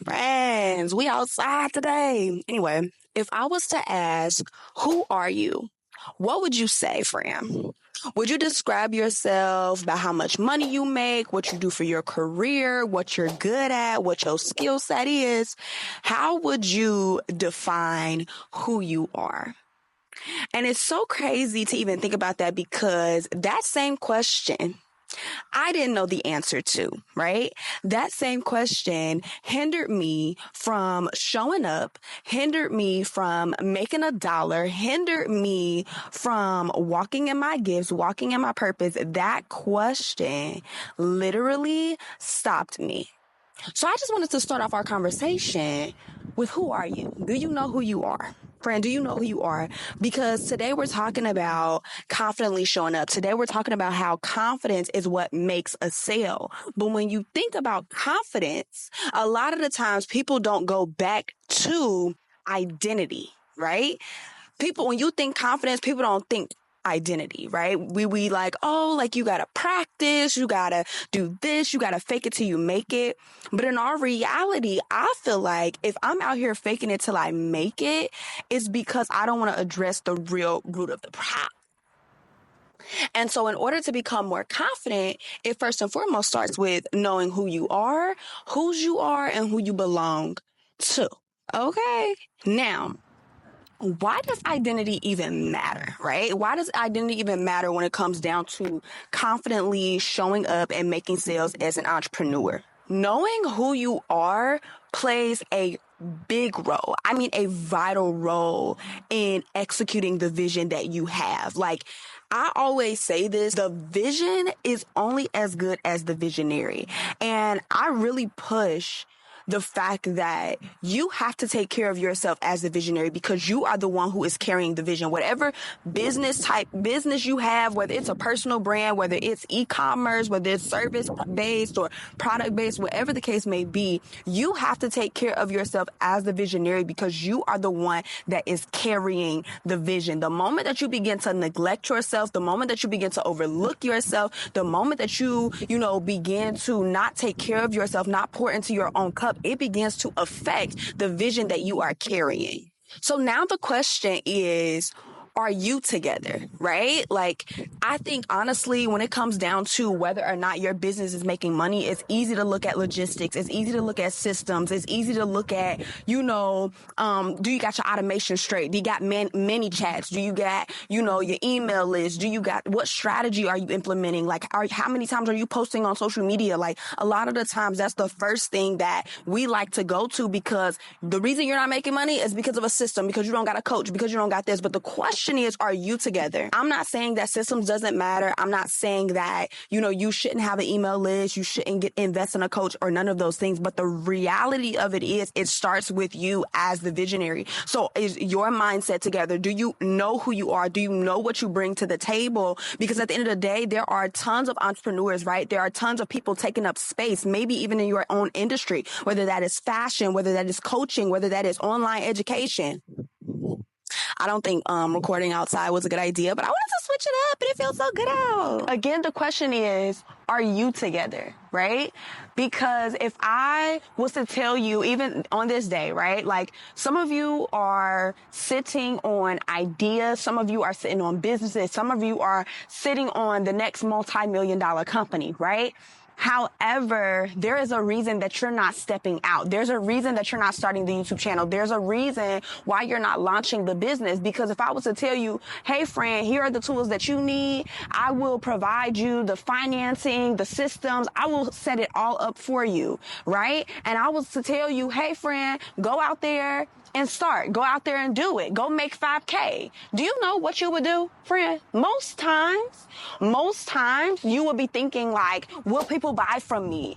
Friends, we outside today. Anyway, if I was to ask, who are you? What would you say, friend? Would you describe yourself by how much money you make, what you do for your career, what you're good at, what your skill set is? How would you define who you are? And it's so crazy to even think about that, because that same question I didn't know the answer to, right? That same question hindered me from showing up, hindered me from making $1, hindered me from walking in my gifts, walking in my purpose. That question literally stopped me. So I just wanted to start off our conversation with, who are you? Do you know who you are? Friend, do you know who you are? Because today we're talking about confidently showing up. Today we're talking about how confidence is what makes a sale. But when you think about confidence, a lot of the times people don't go back to identity, right? When you think confidence, people don't think identity, right? We like, oh, like you gotta practice, you gotta do this, you gotta fake it till you make it. But in our reality, I feel like if I'm out here faking it till I make it, it's because I don't want to address the real root of the problem. And so in order to become more confident, it first and foremost starts with knowing who you are, whose you are, and who you belong to. Okay. Now, why does identity even matter, right? Why does identity even matter when it comes down to confidently showing up and making sales as an entrepreneur? Knowing who you are plays a big role. I mean, a vital role in executing the vision that you have. Like, I always say this, the vision is only as good as the visionary. And I really push the fact that you have to take care of yourself as the visionary, because you are the one who is carrying the vision. Whatever business you have, whether it's a personal brand, whether it's e-commerce, whether it's service-based or product-based, whatever the case may be, you have to take care of yourself as the visionary, because you are the one that is carrying the vision. The moment that you begin to neglect yourself, the moment that you begin to overlook yourself, the moment that you begin to not take care of yourself, not pour into your own cup, it begins to affect the vision that you are carrying. So now the question is, are you together, right? Like, I think honestly, when it comes down to whether or not your business is making money, it's easy to look at logistics. It's easy to look at systems. It's easy to look at, do you got your automation straight? Do you got many chats? Do you got, your email list? What strategy are you implementing? Like, how many times are you posting on social media? Like, a lot of the times that's the first thing that we like to go to, because the reason you're not making money is because of a system, because you don't got a coach, because you don't got this. But the question is, are you together? I'm not saying that systems doesn't matter. I'm not saying that, you shouldn't have an email list. You shouldn't invest in a coach or none of those things. But the reality of it is, it starts with you as the visionary. So is your mindset together? Do you know who you are? Do you know what you bring to the table? Because at the end of the day, there are tons of entrepreneurs, right? There are tons of people taking up space, maybe even in your own industry, whether that is fashion, whether that is coaching, whether that is online education. I don't think recording outside was a good idea, but I wanted to switch it up, and it feels so good out. Again, the question is, are you together, right? Because if I was to tell you, even on this day, right, like, some of you are sitting on ideas, some of you are sitting on businesses, some of you are sitting on the next multi-million-dollar company, right? However, there is a reason that you're not stepping out. There's a reason that you're not starting the YouTube channel. There's a reason why you're not launching the business. Because if I was to tell you, hey, friend, here are the tools that you need, I will provide you the financing, the systems, I will set it all up for you, right? And I was to tell you, hey, friend, go out there and start. Go out there and do it. Go make 5K. Do you know what you would do, friend? Most times you would be thinking like, will people buy from me?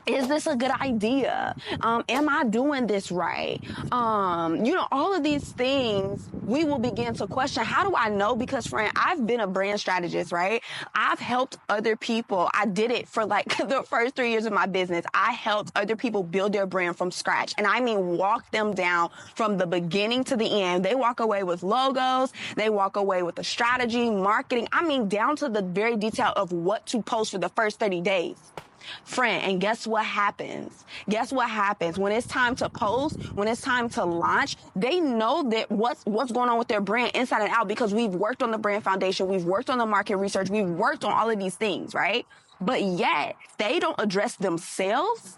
Is this a good idea? Am I doing this right? All of these things we will begin to question. How do I know? Because, friend, I've been a brand strategist, right? I've helped other people. I did it for like the first 3 years of my business. I helped other people build their brand from scratch. And I mean, walk them down from the beginning to the end. They walk away with logos. They walk away with a strategy, marketing. I mean, down to the very detail of what to post for the first 30 days. Friend, and guess what happens? Guess what happens? When it's time to post, when it's time to launch, they know that what's going on with their brand inside and out because we've worked on the brand foundation, we've worked on the market research, we've worked on all of these things, right? But yet, they don't address themselves.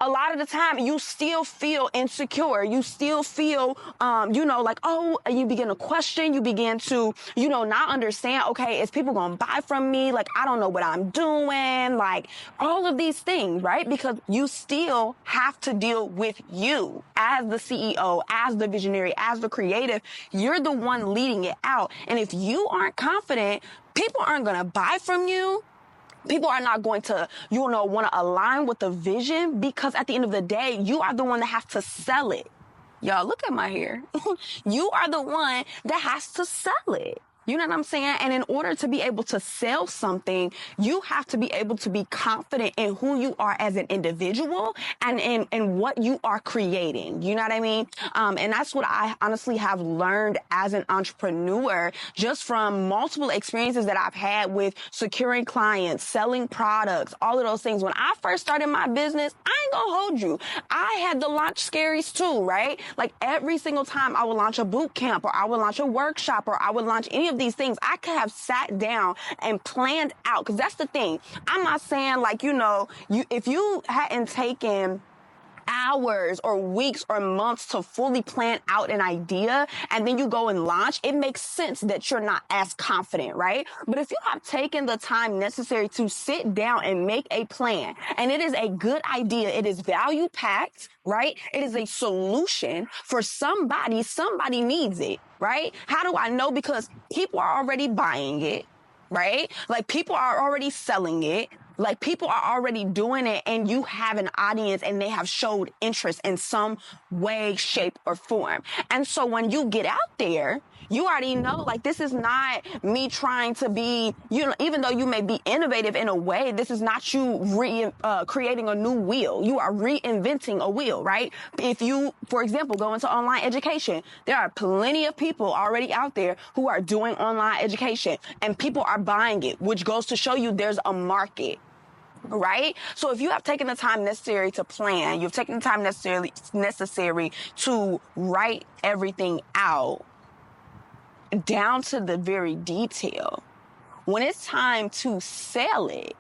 A lot of the time, you still feel insecure. You still feel, like, oh, you begin to question. You begin to, not understand, okay, is people going to buy from me? Like, I don't know what I'm doing. Like, all of these things, right? Because you still have to deal with you as the CEO, as the visionary, as the creative. You're the one leading it out. And if you aren't confident, people aren't going to buy from you. People are not going to, want to align with the vision because at the end of the day, you are the one that has to sell it. Y'all, look at my hair. You are the one that has to sell it. You know what I'm saying? And in order to be able to sell something, you have to be able to be confident in who you are as an individual and in what you are creating. You know what I mean? And that's what I honestly have learned as an entrepreneur, just from multiple experiences that I've had with securing clients, selling products, all of those things. When I first started my business, I ain't gonna hold you. I had the Launch Scaries too, right? Like every single time I would launch a boot camp or I would launch a workshop or I would launch any of these things, I could have sat down and planned out. Because that's the thing. I'm not saying like, if you hadn't taken hours or weeks or months to fully plan out an idea and then you go and launch, it makes sense that you're not as confident, right? But if you have taken the time necessary to sit down and make a plan, and it is a good idea, it is value packed, right? It is a solution for somebody needs it, right? How do I know? Because people are already buying it, right? Like people are already selling it. Like people are already doing it and you have an audience and they have showed interest in some way, shape or form. And so when you get out there, you already know, like, this is not me trying to be, even though you may be innovative in a way, this is not you creating a new wheel. You are reinventing a wheel, right? If you, for example, go into online education, there are plenty of people already out there who are doing online education and people are buying it, which goes to show you there's a market. Right? So if you have taken the time necessary to plan, you've taken the time necessary to write everything out down to the very detail, when it's time to sell it,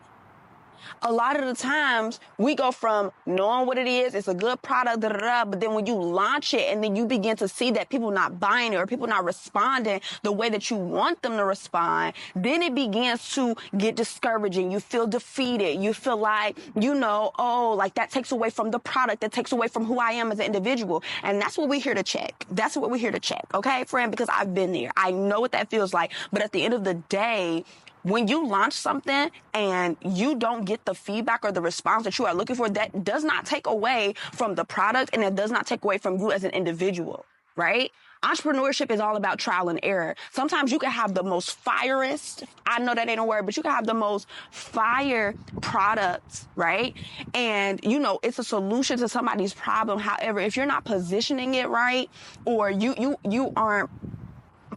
a lot of the times we go from knowing what it is, it's a good product, but then when you launch it and then you begin to see that people not buying it or people not responding the way that you want them to respond, then it begins to get discouraging. You feel defeated. You feel like, like that takes away from the product, that takes away from who I am as an individual. And that's what we're here to check. That's what we're here to check. Okay, friend, because I've been there. I know what that feels like. But at the end of the day, when you launch something and you don't get the feedback or the response that you are looking for, that does not take away from the product and it does not take away from you as an individual, right? Entrepreneurship is all about trial and error. Sometimes you can have the most firest, I know that ain't a word, but you can have the most fire products, right? And, it's a solution to somebody's problem. However, if you're not positioning it right or you aren't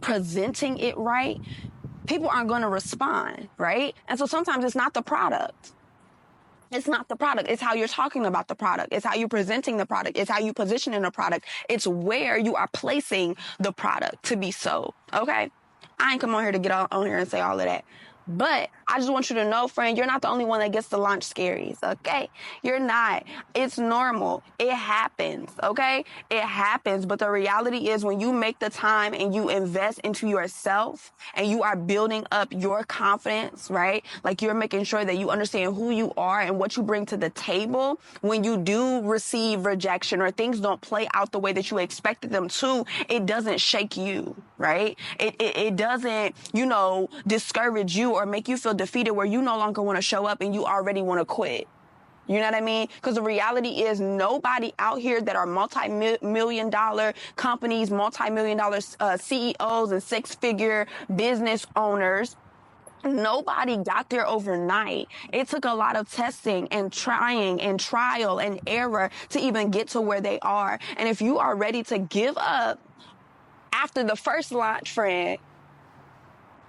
presenting it right, people aren't going to respond, right? And so sometimes it's not the product. It's not the product. It's how you're talking about the product. It's how you're presenting the product. It's how you positioning the product. It's where you are placing the product to be sold, okay? I ain't come on here to get on here and say all of that. But I just want you to know, friend, you're not the only one that gets the Launch Scaries, okay? You're not. It's normal. It happens, okay? It happens. But the reality is when you make the time and you invest into yourself and you are building up your confidence, right? Like you're making sure that you understand who you are and what you bring to the table. When you do receive rejection or things don't play out the way that you expected them to, it doesn't shake you, right? It doesn't, discourage you or make you feel defeated where you no longer want to show up and you already want to quit. You know what I mean? Because the reality is nobody out here that are multi-million dollar companies, multi-million dollar CEOs and six-figure business owners, nobody got there overnight. It took a lot of testing and trying and trial and error to even get to where they are. And if you are ready to give up after the first launch, friend,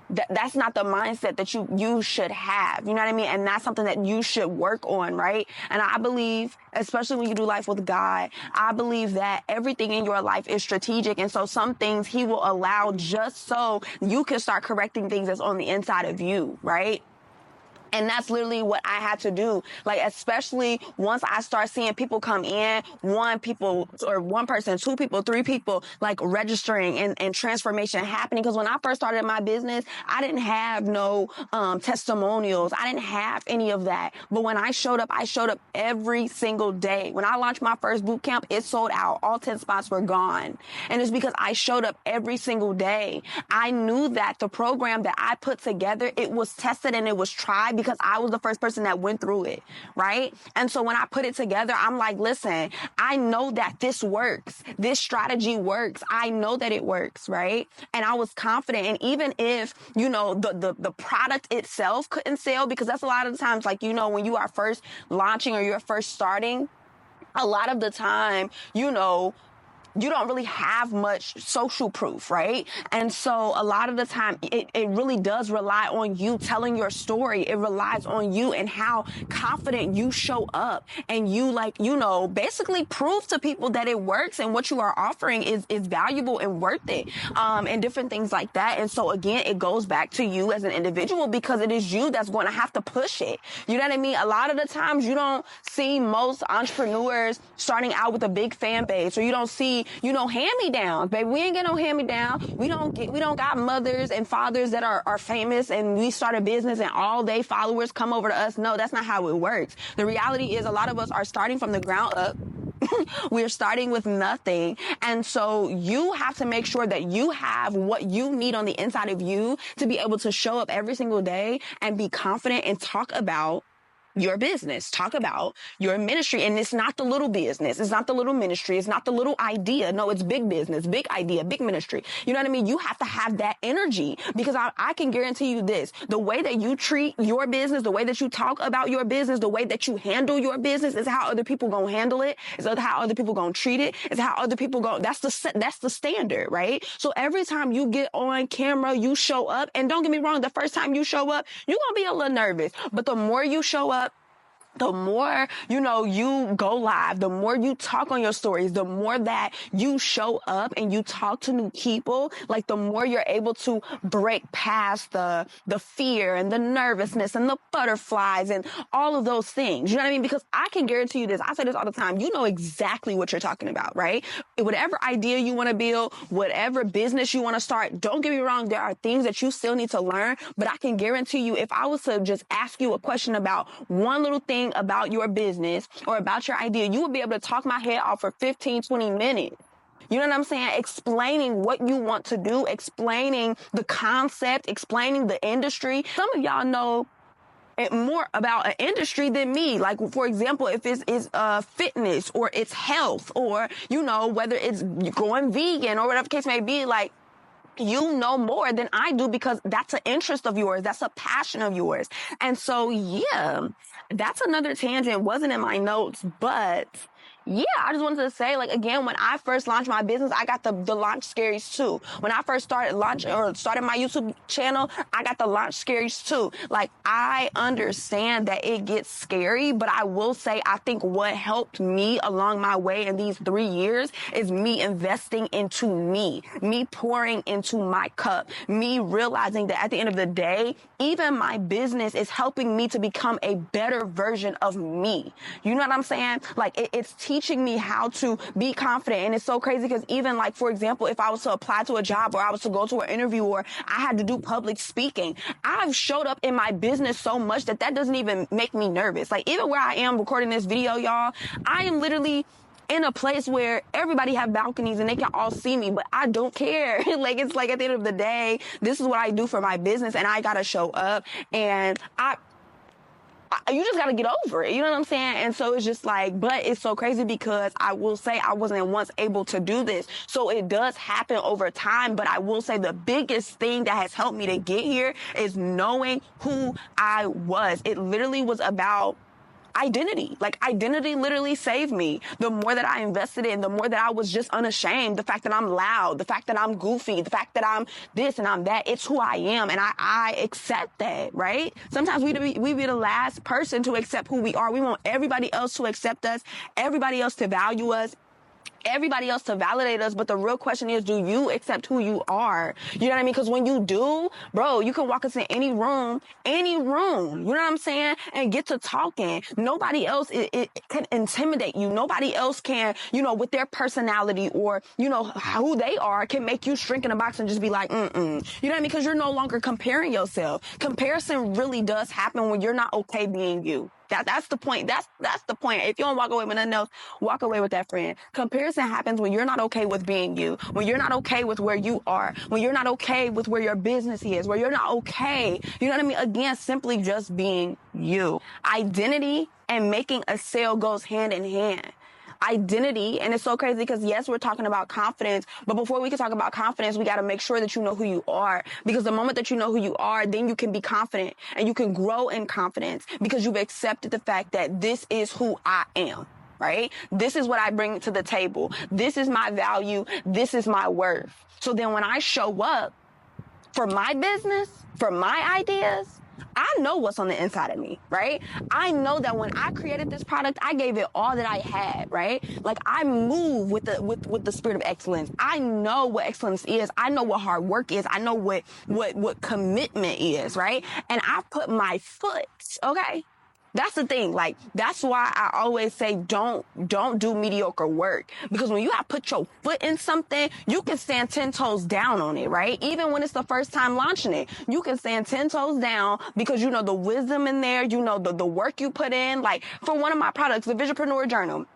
that's not the mindset that you should have. You know what I mean? And that's something that you should work on, right? And I believe, especially when you do life with God, I believe that everything in your life is strategic. And so some things he will allow just so you can start correcting things that's on the inside of you, right? And that's literally what I had to do. Like, especially once I start seeing people come in, one person, two people, three people, like registering and transformation happening. Because when I first started my business, I didn't have no testimonials. I didn't have any of that. But when I showed up every single day. When I launched my first boot camp, it sold out. All 10 spots were gone. And it's because I showed up every single day. I knew that the program that I put together, it was tested and it was tried, because I was the first person that went through it, right? And so when I put it together, I'm like, listen, I know that this works. This strategy works. I know that it works, right? And I was confident. And even if, the product itself couldn't sell, because that's a lot of the times, like, when you are first launching or you're first starting, a lot of the time, you don't really have much social proof, right? And so a lot of the time, it really does rely on you telling your story. It relies on you and how confident you show up, and you basically prove to people that it works and what you are offering is valuable and worth it, and different things like that. And so again, it goes back to you as an individual, because it is you that's going to have to push it. You know what I mean? A lot of the times you don't see most entrepreneurs starting out with a big fan base, or you don't see hand-me-downs. Baby, we ain't get no hand-me-down. We don't got mothers and fathers that are famous and we start a business and all they followers come over to us. No, that's not how it works. The reality is a lot of us are starting from the ground up. We're starting with nothing. And so you have to make sure that you have what you need on the inside of you to be able to show up every single day and be confident and talk about your business, talk about your ministry. And it's not the little business. It's not the little ministry. It's not the little idea. No, it's big business, big idea, big ministry. You know what I mean? You have to have that energy, because I can guarantee you this, the way that you treat your business, the way that you talk about your business, the way that you handle your business is how other people gonna handle it. It's how other people gonna treat it. It's how other people that's the standard, right? So every time you get on camera, you show up, and don't get me wrong, the first time you show up, you're gonna be a little nervous, but the more you show up, the more, you go live, the more you talk on your stories, the more that you show up and you talk to new people, like the more you're able to break past the fear and the nervousness and the butterflies and all of those things. You know what I mean? Because I can guarantee you this. I say this all the time. You know exactly what you're talking about, right? Whatever idea you want to build, whatever business you want to start, don't get me wrong. There are things that you still need to learn, but I can guarantee you, if I was to just ask you a question about one little thing about your business or about your idea, you would be able to talk my head off for 15, 20 minutes. You know what I'm saying? Explaining what you want to do, explaining the concept, explaining the industry. Some of y'all know more about an industry than me. Like, for example, if it's fitness or it's health, or, whether it's going vegan or whatever the case may be, like, you know more than I do, because that's an interest of yours. That's a passion of yours. And so, yeah, that's another tangent. Wasn't in my notes, but yeah, I just wanted to say, like, again, when I first launched my business, I got the Launch Scaries too. When I first started my YouTube channel, I got the Launch Scaries too. Like, I understand that it gets scary, but I will say, I think what helped me along my way in these 3 years is me investing into me pouring into my cup, me realizing that at the end of the day, even my business is helping me to become a better version of me. You know what I'm saying? Like, it's teaching me how to be confident. And it's so crazy because even, like, for example, if I was to apply to a job or I was to go to an interview or I had to do public speaking, I've showed up in my business so much that doesn't even make me nervous. Like, even where I am recording this video, y'all, I am literally in a place where everybody have balconies and they can all see me, but I don't care. Like, it's like, at the end of the day, this is what I do for my business and I gotta show up, and you just gotta get over it. You know what I'm saying? And so it's just like, but it's so crazy because I will say I wasn't once able to do this. So it does happen over time. But I will say the biggest thing that has helped me to get here is knowing who I was. It literally was about, identity. Like, identity literally saved me. The more that I invested in, the more that I was just unashamed. The fact that I'm loud, the fact that I'm goofy, the fact that I'm this and I'm that, it's who I am. And I accept that, right? Sometimes we be the last person to accept who we are. We want everybody else to accept us, everybody else to value us, everybody else to validate us. But the real question is, do you accept who you are? You know what I mean? Because when you do, bro, you can walk into any room, you know what I'm saying? And get to talking. Nobody else it can intimidate you. Nobody else can, you know, with their personality or, you know, who they are can make you shrink in a box and just be like, You know what I mean? Because you're no longer comparing yourself. Comparison really does happen when you're not okay being you. That's the point. That's the point. If you don't walk away with nothing else, walk away with that, friend. Comparison happens when you're not okay with being you, when you're not okay with where you are, when you're not okay with where your business is, where you're not okay. You know what I mean? Again, simply just being you. Identity and making a sale goes hand in hand. Identity, and it's so crazy because yes, we're talking about confidence, but before we can talk about confidence, we got to make sure that you know who you are, because the moment that you know who you are, then you can be confident and you can grow in confidence because you've accepted the fact that this is who I am, right? This is what I bring to the table. This is my value. This is my worth. So then when I show up for my business, for my ideas, I know what's on the inside of me, right? I know that when I created this product, I gave it all that I had, right? Like, I move with the spirit of excellence. I know what excellence is. I know what hard work is. I know what commitment is, right? And I put my foot, okay? That's the thing. Like, that's why I always say don't do mediocre work, because when you have put your foot in something, you can stand 10 toes down on it, right? Even when it's the first time launching it, you can stand 10 toes down because you know the wisdom in there, you know the work you put in. Like, for one of my products, the Visionpreneur Journal,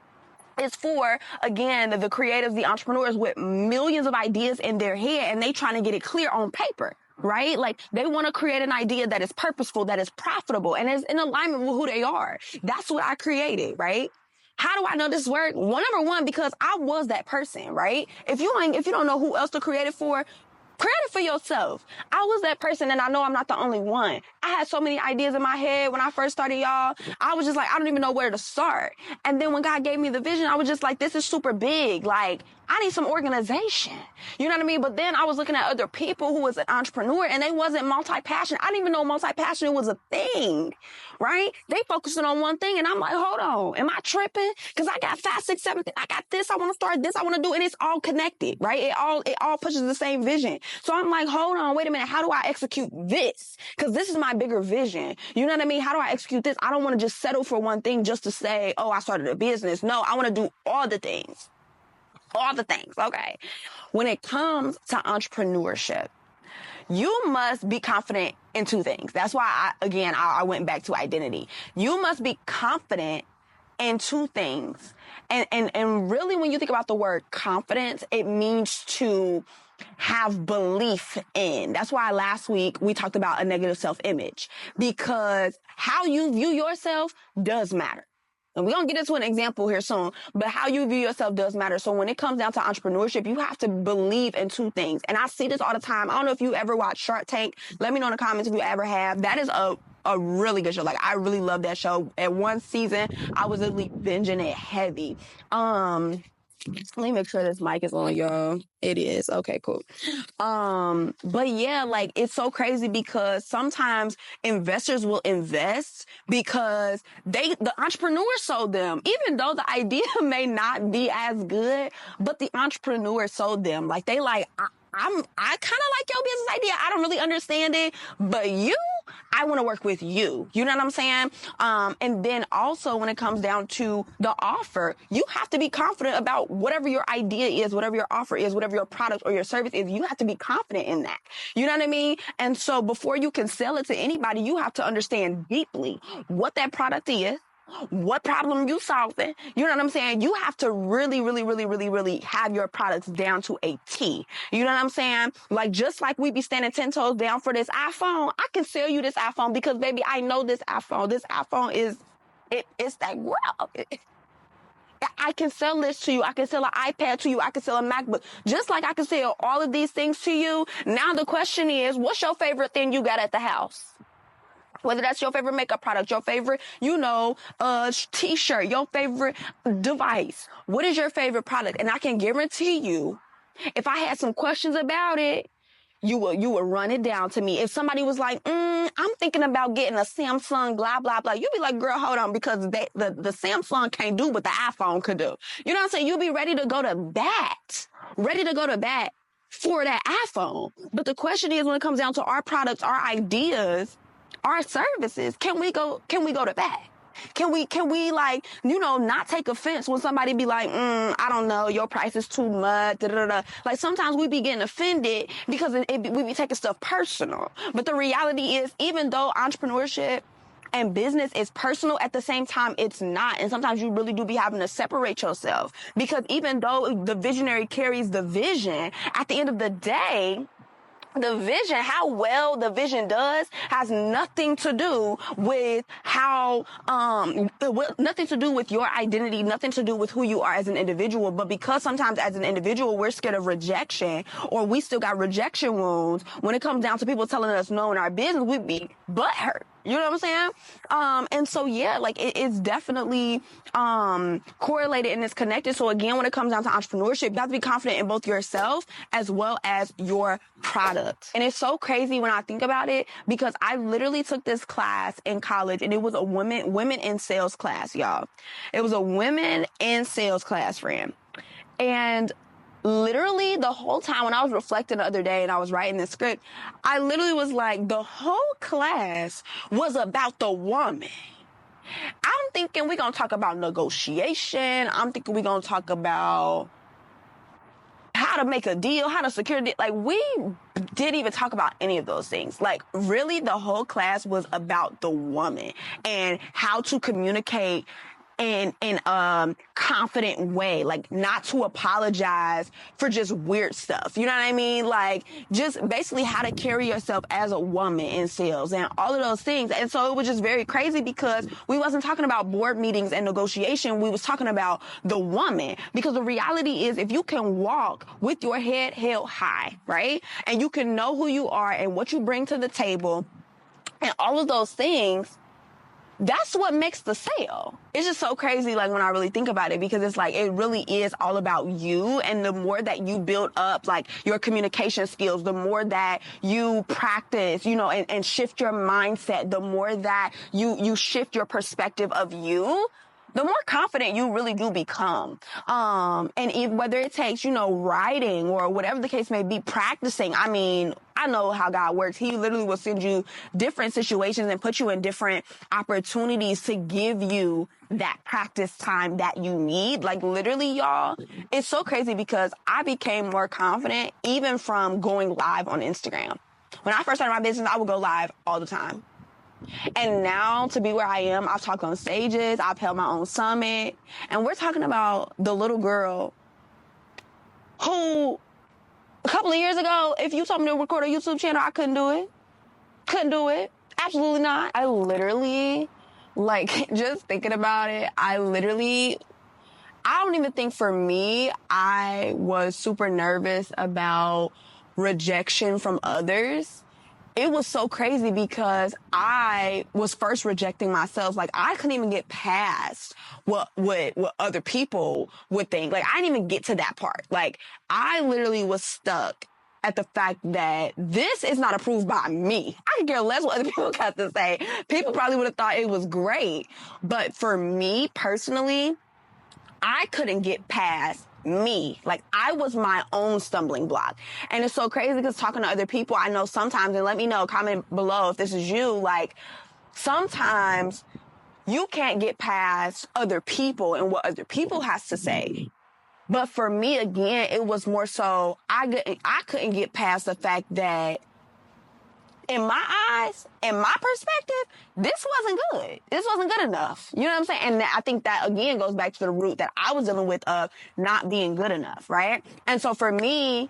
it's for, again, the creatives, the entrepreneurs with millions of ideas in their head, and they trying to get it clear on paper, right? Like, they want to create an idea that is purposeful, that is profitable, and is in alignment with who they are. That's what I created, right? How do I know this work? Number one, because I was that person, right? If you don't know who else to create it for, create it for yourself. I was that person, and I know I'm not the only one. I had so many ideas in my head when I first started, y'all. I was just like, I don't even know where to start. And then when God gave me the vision, I was just like, this is super big. Like, I need some organization. You know what I mean? But then I was looking at other people who was an entrepreneur, and they wasn't multi-passionate. I didn't even know multi-passionate was a thing, right? They focusing on one thing, and I'm like, hold on, am I tripping? Because I got 5, 6, 7 things. I got this, I want to start this, I want to do, and it's all connected, right? It all pushes the same vision. So I'm like, hold on, wait a minute, how do I execute this? Because this is my bigger vision. You know what I mean? How do I execute this? I don't want to just settle for one thing just to say, oh, I started a business. No, I want to do all the things. All the things, okay? When it comes to entrepreneurship, you must be confident in 2 things. That's why, I went back to identity. You must be confident in 2 things. And really, when you think about the word confidence, it means to have belief in. That's why last week we talked about a negative self-image, because how you view yourself does matter. And we're going to get into an example here soon, but how you view yourself does matter. So when it comes down to entrepreneurship, you have to believe in 2 things. And I see this all the time. I don't know if you ever watched Shark Tank. Let me know in the comments if you ever have. That is a really good show. Like, I really love that show. At one season, I was literally binging it heavy. Let me make sure this mic is on, y'all. It is. Okay, cool. But yeah, like, it's so crazy because sometimes investors will invest because the entrepreneur sold them, even though the idea may not be as good, but the entrepreneur sold them. Like, they like, I kind of like your business idea. I don't really understand it, but I want to work with you. You know what I'm saying? And then also when it comes down to the offer, you have to be confident about whatever your idea is, whatever your offer is, whatever your product or your service is. You have to be confident in that. You know what I mean? And so before you can sell it to anybody, you have to understand deeply what that product is, what problem you solving. You know what I'm saying? You have to really, really, really, really, really have your products down to a T. You know what I'm saying? Like, just like we be standing 10 toes down for this iPhone, I can sell you this iPhone because, baby, I know this iPhone. This iPhone it's that girl. I can sell this to you. I can sell an iPad to you. I can sell a MacBook. Just like I can sell all of these things to you. Now the question is, what's your favorite thing you got at the house? Whether that's your favorite makeup product, your favorite, t-shirt, your favorite device. What is your favorite product? And I can guarantee you, if I had some questions about it, you would run it down to me. If somebody was like, I'm thinking about getting a Samsung, blah, blah, blah, you'd be like, girl, hold on, because the Samsung can't do what the iPhone could do. You know what I'm saying? You'll be ready to go to bat for that iPhone. But the question is, when it comes down to our products, our ideas, our services, can we go to bat? Can we not take offense when somebody be like, I don't know, your price is too much, da, da, da. Like, sometimes we be getting offended because we be taking stuff personal. But the reality is, even though entrepreneurship and business is personal, at the same time, it's not. And sometimes you really do be having to separate yourself, because even though the visionary carries the vision, at the end of the day, the vision, how well the vision does, has nothing to do with nothing to do with your identity, nothing to do with who you are as an individual. But because sometimes as an individual, we're scared of rejection, or we still got rejection wounds, when it comes down to people telling us no in our business, we be butthurt. You know what I'm saying? And so, yeah, like it's definitely correlated and it's connected. So again, when it comes down to entrepreneurship, you have to be confident in both yourself as well as your product. And it's so crazy when I think about it, because I literally took this class in college, and it was a women in sales class, y'all. It was a women in sales class, friend. And literally the whole time when I was reflecting the other day and I was writing this script, I literally was like, the whole class was about the woman. I'm thinking we're going to talk about negotiation. I'm thinking we're going to talk about how to make a deal, how to secure it. Like, we didn't even talk about any of those things. Like, really, the whole class was about the woman and how to communicate in a confident way, like not to apologize for just weird stuff. You know what I mean? Like, just basically how to carry yourself as a woman in sales and all of those things. And so it was just very crazy, because we wasn't talking about board meetings and negotiation. We was talking about the woman, because the reality is, if you can walk with your head held high, right? And you can know who you are and what you bring to the table and all of those things, that's what makes the sale. It's just so crazy, like, when I really think about it, because it's like, it really is all about you. And the more that you build up, like, your communication skills, the more that you practice, and shift your mindset, the more that you shift your perspective of you, the more confident you really do become. And whether it takes, writing or whatever the case may be, practicing. I mean, I know how God works. He literally will send you different situations and put you in different opportunities to give you that practice time that you need. Like, literally, y'all, it's so crazy, because I became more confident even from going live on Instagram. When I first started my business, I would go live all the time. And now, to be where I am, I've talked on stages, I've held my own summit, and we're talking about the little girl who, a couple of years ago, if you told me to record a YouTube channel, I couldn't do it. Couldn't do it. Absolutely not. I literally, just thinking about it, I don't even think, for me, I was super nervous about rejection from others. It was so crazy, because I was first rejecting myself. Like, I couldn't even get past what other people would think. Like, I didn't even get to that part. Like, I literally was stuck at the fact that this is not approved by me. I could care less what other people got to say. People probably would have thought it was great. But for me personally, I couldn't get past me. Like, I was my own stumbling block. And it's so crazy, because talking to other people, I know sometimes, and let me know, comment below if this is you, like, sometimes you can't get past other people and what other people has to say. But for me, again, it was more so, I couldn't get past the fact that, in my eyes, in my perspective, this wasn't good. This wasn't good enough. You know what I'm saying? And I think that, again, goes back to the root that I was dealing with of not being good enough, right? And so for me,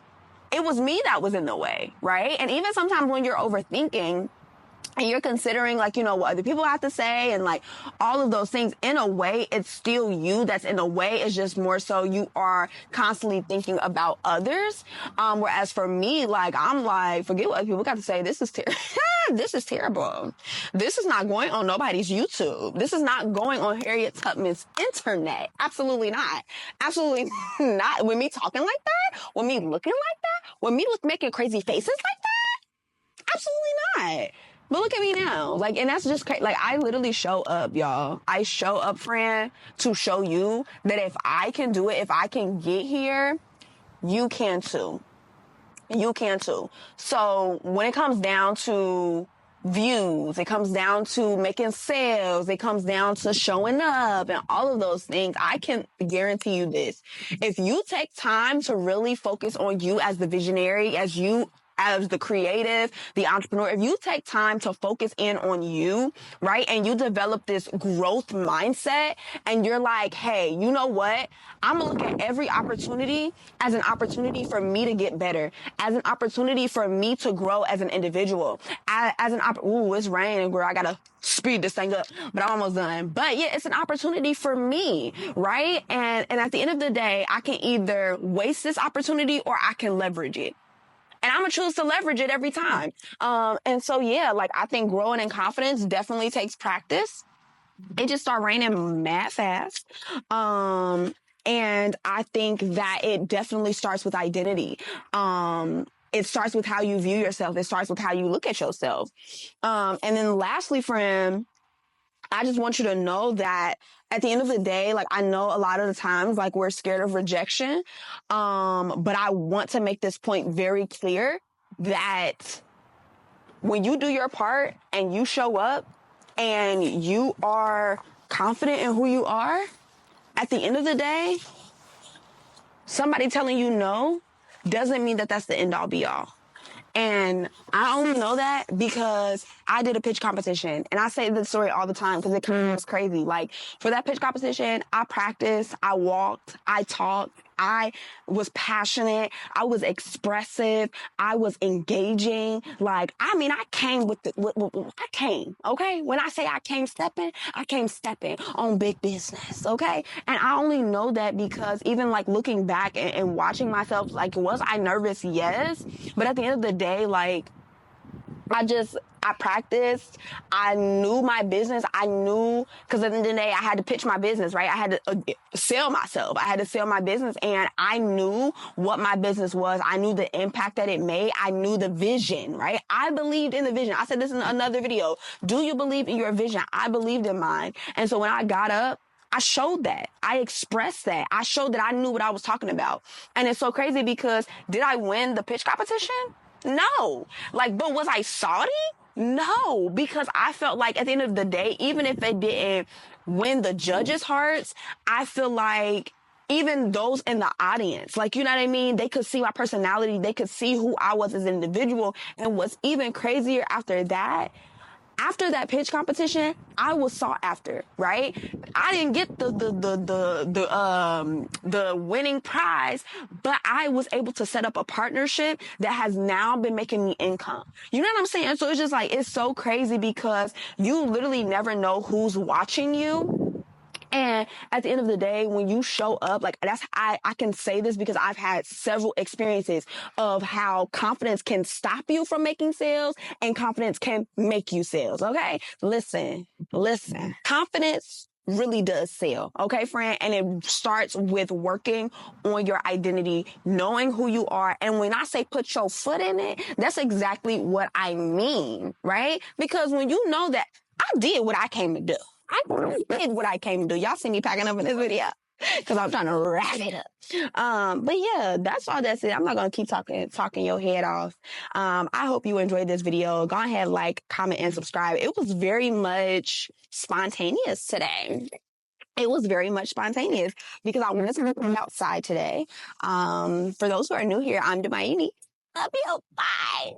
it was me that was in the way, right? And even sometimes when you're overthinking, and you're considering, like, you know, what other people have to say and like all of those things, in a way, it's still you. That's in a way, it's just more so you are constantly thinking about others. Whereas for me, like, I'm like, forget what people got to say. This is terrible. This is terrible. This is not going on nobody's YouTube. This is not going on Harriet Tubman's internet. Absolutely not. Absolutely not. With me talking like that, with me looking like that, with me making crazy faces like that, absolutely not. But look at me now. Like, and that's just crazy. Like, I literally show up, y'all. I show up, friend, to show you that if I can do it, if I can get here, you can too. You can too. So when it comes down to views, it comes down to making sales, it comes down to showing up and all of those things, I can guarantee you this. If you take time to really focus on you as the visionary, as the creative, the entrepreneur, if you take time to focus in on you, right, and you develop this growth mindset, and you're like, hey, you know what? I'm gonna look at every opportunity as an opportunity for me to get better, as an opportunity for me to grow as an individual, ooh, it's raining, girl. I gotta speed this thing up, but I'm almost done. But yeah, it's an opportunity for me, right? And at the end of the day, I can either waste this opportunity or I can leverage it. And I'm going to choose to leverage it every time. And so, yeah, like, I think growing in confidence definitely takes practice. It just started raining mad fast. And I think that it definitely starts with identity. It starts with how you view yourself. It starts with how you look at yourself. And then lastly, friend, I just want you to know that at the end of the day, like, I know a lot of the times, like, we're scared of rejection. But I want to make this point very clear that when you do your part and you show up and you are confident in who you are, at the end of the day, somebody telling you no doesn't mean that that's the end all be all. And I only know that because I did a pitch competition. And I say this story all the time because it comes crazy. Like, for that pitch competition, I practiced, I walked, I talked, I was passionate, I was expressive, I was engaging. Like, I mean, I came I came, okay? When I say I came stepping on big business, okay? And I only know that because even, like, looking back and watching myself, like, was I nervous? Yes. But at the end of the day, like, I practiced. I knew my business. I knew, because at the end of the day, I had to pitch my business, right? I had to sell myself. I had to sell my business, and I knew what my business was. I knew the impact that it made. I knew the vision, right? I believed in the vision. I said this in another video. Do you believe in your vision? I believed in mine. And so when I got up, I showed that. I expressed that. I showed that I knew what I was talking about. And it's so crazy because did I win the pitch competition? No. Like, but was I salty? No, because I felt like at the end of the day, even if it didn't win the judges' hearts, I feel like even those in the audience, like, you know what I mean? They could see my personality. They could see who I was as an individual. And what's even crazier after that pitch competition, I was sought after, right? I didn't get the winning prize, but I was able to set up a partnership that has now been making me income. You know what I'm saying? So it's just like, it's so crazy because you literally never know who's watching you. And at the end of the day, when you show up, like, I can say this because I've had several experiences of how confidence can stop you from making sales and confidence can make you sales. Okay. Listen, confidence really does sell. Okay, friend. And it starts with working on your identity, knowing who you are. And when I say put your foot in it, that's exactly what I mean. Right? Because when you know that I did what I came to do. I did what I came to do. Y'all see me packing up in this video because I'm trying to wrap it up. But yeah, that's all that's it. I'm not going to keep talking your head off. I hope you enjoyed this video. Go ahead, like, comment, and subscribe. It was very much spontaneous today. It was very much spontaneous because I wanted to come outside today. For those who are new here, I'm Demayini. Love you. Bye.